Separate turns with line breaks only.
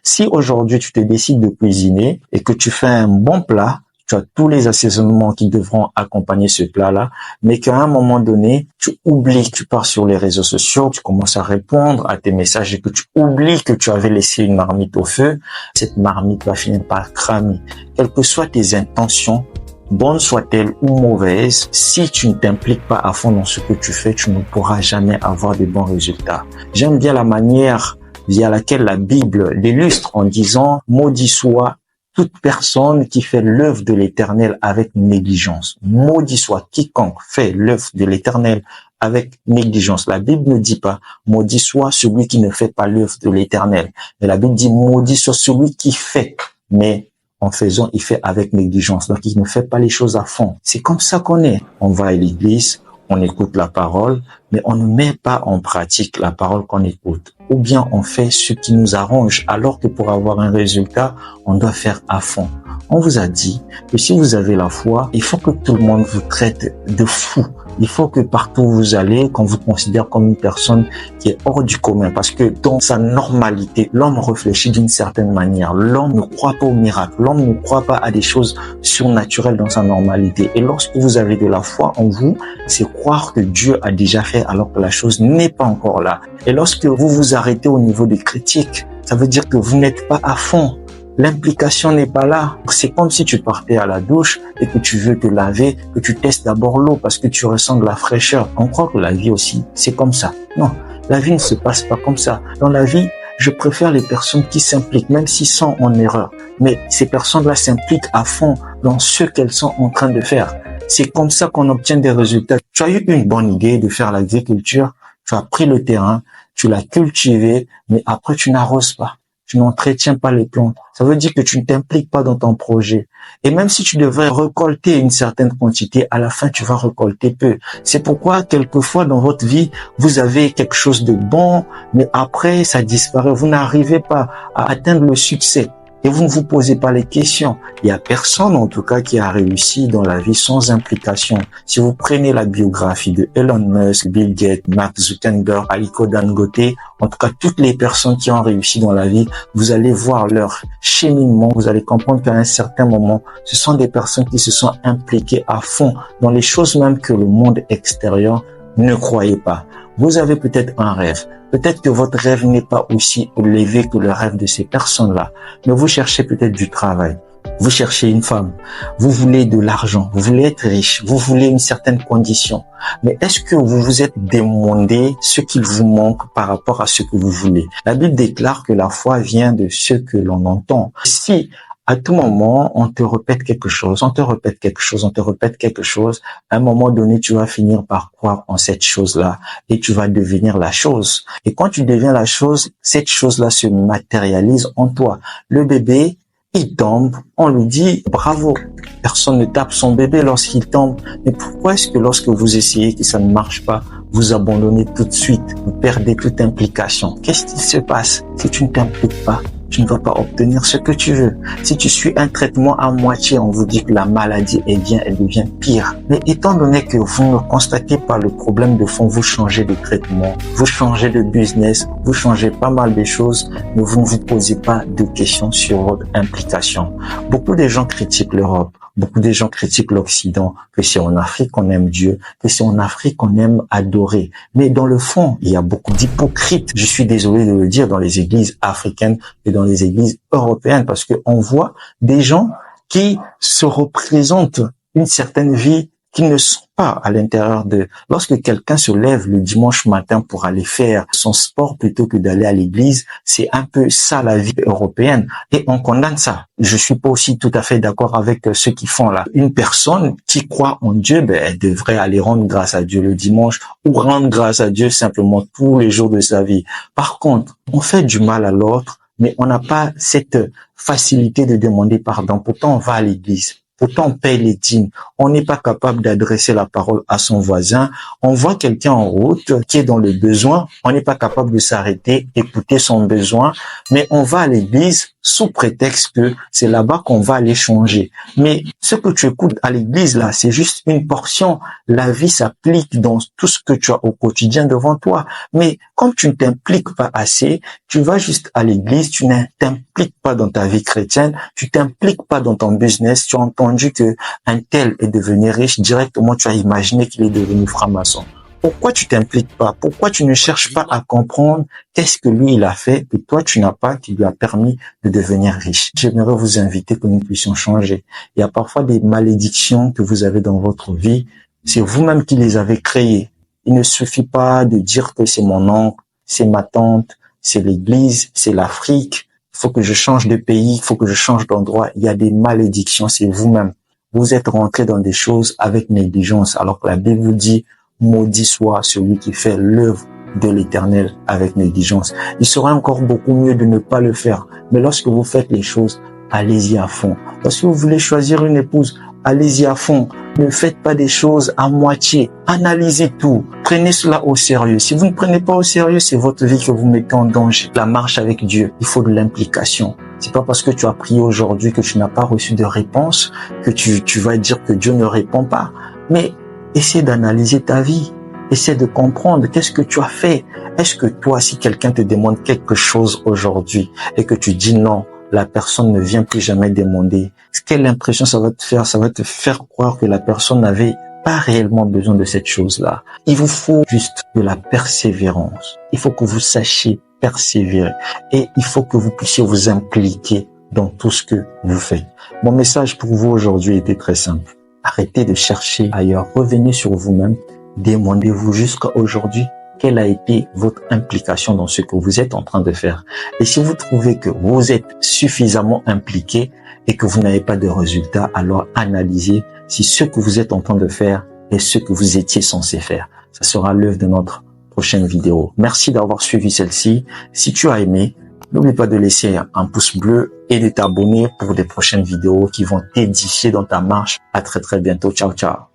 Si aujourd'hui tu te décides de cuisiner et que tu fais un bon plat, tu as tous les assaisonnements qui devront accompagner ce plat-là, mais qu'à un moment donné, tu oublies, tu pars sur les réseaux sociaux, tu commences à répondre à tes messages et que tu oublies que tu avais laissé une marmite au feu, cette marmite va finir par cramer. Quelles que soient tes intentions, bonnes soient-elles ou mauvaises, si tu ne t'impliques pas à fond dans ce que tu fais, tu ne pourras jamais avoir de bons résultats. J'aime bien la manière via laquelle la Bible l'illustre en disant « Maudit soit toute personne qui fait l'œuvre de l'Éternel avec négligence. Maudit soit quiconque fait l'œuvre de l'Éternel avec négligence. » La Bible ne dit pas « Maudit soit celui qui ne fait pas l'œuvre de l'Éternel ». Mais la Bible dit « Maudit soit celui qui fait ». Mais en faisant, il fait avec négligence. Donc, il ne fait pas les choses à fond. C'est comme ça qu'on est. On va à l'église, on écoute la parole, mais on ne met pas en pratique la parole qu'on écoute. Ou bien on fait ce qui nous arrange, alors que pour avoir un résultat, on doit faire à fond. On vous a dit que si vous avez la foi, il faut que tout le monde vous traite de fou. Il faut que partout où vous allez, qu'on vous considère comme une personne qui est hors du commun. Parce que dans sa normalité, l'homme réfléchit d'une certaine manière. L'homme ne croit pas au miracle. L'homme ne croit pas à des choses surnaturelles dans sa normalité. Et lorsque vous avez de la foi en vous, c'est croire que Dieu a déjà fait alors que la chose n'est pas encore là. Et lorsque vous vous arrêtez au niveau des critiques, ça veut dire que vous n'êtes pas à fond. L'implication n'est pas là. C'est comme si tu partais à la douche et que tu veux te laver, que tu testes d'abord l'eau parce que tu ressens de la fraîcheur. On croit que la vie aussi, c'est comme ça. Non, la vie ne se passe pas comme ça. Dans la vie, je préfère les personnes qui s'impliquent, même s'ils sont en erreur. Mais ces personnes-là s'impliquent à fond dans ce qu'elles sont en train de faire. C'est comme ça qu'on obtient des résultats. Tu as eu une bonne idée de faire l'agriculture, tu as pris le terrain, tu l'as cultivé, mais après tu n'arroses pas. Tu n'entretiens pas les plantes. Ça veut dire que tu ne t'impliques pas dans ton projet. Et même si tu devrais récolter une certaine quantité, à la fin, tu vas récolter peu. C'est pourquoi, quelquefois, dans votre vie, vous avez quelque chose de bon, mais après, ça disparaît. Vous n'arrivez pas à atteindre le succès. Et vous ne vous posez pas les questions. Il y a personne, en tout cas, qui a réussi dans la vie sans implication. Si vous prenez la biographie de Elon Musk, Bill Gates, Mark Zuckerberg, Aliko Dangote, en tout cas, toutes les personnes qui ont réussi dans la vie, vous allez voir leur cheminement. Vous allez comprendre qu'à un certain moment, ce sont des personnes qui se sont impliquées à fond dans les choses même que le monde extérieur ne croyait pas. Vous avez peut-être un rêve. Peut-être que votre rêve n'est pas aussi élevé que le rêve de ces personnes-là. Mais vous cherchez peut-être du travail. Vous cherchez une femme. Vous voulez de l'argent. Vous voulez être riche. Vous voulez une certaine condition. Mais est-ce que vous vous êtes demandé ce qu'il vous manque par rapport à ce que vous voulez? La Bible déclare que la foi vient de ce que l'on entend. Si à tout moment, on te répète quelque chose, on te répète quelque chose, on te répète quelque chose, à un moment donné, tu vas finir par croire en cette chose-là et tu vas devenir la chose. Et quand tu deviens la chose, cette chose-là se matérialise en toi. Le bébé, il tombe, on lui dit bravo. Personne ne tape son bébé lorsqu'il tombe. Mais pourquoi est-ce que lorsque vous essayez que ça ne marche pas, vous abandonnez tout de suite, vous perdez toute implication? Qu'est-ce qui se passe si tu ne t'impliques pas? Tu ne vas pas obtenir ce que tu veux. Si tu suis un traitement à moitié, on vous dit que la maladie elle devient pire. Mais étant donné que vous ne constatez pas le problème de fond, vous changez de traitement, vous changez de business, vous changez pas mal de choses, mais vous ne vous posez pas de questions sur votre implication. Beaucoup de gens critiquent l'Europe. Beaucoup de gens critiquent l'Occident, que c'est en Afrique qu'on aime Dieu, que c'est en Afrique qu'on aime adorer. Mais dans le fond, il y a beaucoup d'hypocrites. Je suis désolé de le dire, dans les églises africaines et dans les églises européennes, parce que on voit des gens qui se représentent une certaine vie qu'ils ne sont pas à l'intérieur de. Lorsque quelqu'un se lève le dimanche matin pour aller faire son sport plutôt que d'aller à l'église, c'est un peu ça la vie européenne et on condamne ça. Je suis pas aussi tout à fait d'accord avec ceux qui font là. Une personne qui croit en Dieu, elle devrait aller rendre grâce à Dieu le dimanche ou rendre grâce à Dieu simplement tous les jours de sa vie. Par contre, on fait du mal à l'autre, mais on n'a pas cette facilité de demander pardon. Pourtant, on va à l'église. Pourtant, on paye les dîmes. On n'est pas capable d'adresser la parole à son voisin. On voit quelqu'un en route qui est dans le besoin. On n'est pas capable de s'arrêter, écouter son besoin. Mais on va à l'église sous prétexte que c'est là-bas qu'on va aller changer. Mais ce que tu écoutes à l'église, là, c'est juste une portion. La vie s'applique dans tout ce que tu as au quotidien devant toi. Mais comme tu ne t'impliques pas assez, tu vas juste à l'église, tu ne t'impliques pas dans ta vie chrétienne, tu t'impliques pas dans ton business, tu as entendu que un tel est devenu riche, directement tu as imaginé qu'il est devenu franc-maçon. Pourquoi tu t'impliques pas? Pourquoi tu ne cherches pas à comprendre qu'est-ce que lui il a fait que toi tu n'as pas, qui lui a permis de devenir riche? J'aimerais vous inviter que nous puissions changer. Il y a parfois des malédictions que vous avez dans votre vie, c'est vous-même qui les avez créées. Il ne suffit pas de dire que c'est mon oncle, c'est ma tante, c'est l'église, c'est l'Afrique. Il faut que je change de pays, il faut que je change d'endroit. Il y a des malédictions, c'est vous-même. Vous êtes rentré dans des choses avec négligence, alors que la Bible vous dit maudit soit celui qui fait l'œuvre de l'Éternel avec négligence. Il serait encore beaucoup mieux de ne pas le faire. Mais lorsque vous faites les choses, allez-y à fond. Lorsque vous voulez choisir une épouse, allez-y à fond. Ne faites pas des choses à moitié. Analysez tout. Prenez cela au sérieux. Si vous ne prenez pas au sérieux, c'est votre vie que vous mettez en danger. La marche avec Dieu, il faut de l'implication. C'est pas parce que tu as prié aujourd'hui que tu n'as pas reçu de réponse que tu vas dire que Dieu ne répond pas. Mais essaie d'analyser ta vie. Essaie de comprendre qu'est-ce que tu as fait. Est-ce que toi, si quelqu'un te demande quelque chose aujourd'hui et que tu dis non, la personne ne vient plus jamais demander, quelle impression ça va te faire? Ça va te faire croire que la personne n'avait pas réellement besoin de cette chose-là. Il vous faut juste de la persévérance. Il faut que vous sachiez persévérer et il faut que vous puissiez vous impliquer dans tout ce que vous faites. Mon message pour vous aujourd'hui était très simple. Arrêtez de chercher ailleurs. Revenez sur vous-même. Demandez-vous jusqu'à aujourd'hui quelle a été votre implication dans ce que vous êtes en train de faire. Et si vous trouvez que vous êtes suffisamment impliqué et que vous n'avez pas de résultat, alors analysez si ce que vous êtes en train de faire est ce que vous étiez censé faire. Ça sera l'œuvre de notre prochaine vidéo. Merci d'avoir suivi celle-ci. Si tu as aimé, n'oublie pas de laisser un pouce bleu et de t'abonner pour des prochaines vidéos qui vont t'édifier dans ta marche. À très bientôt. Ciao, ciao.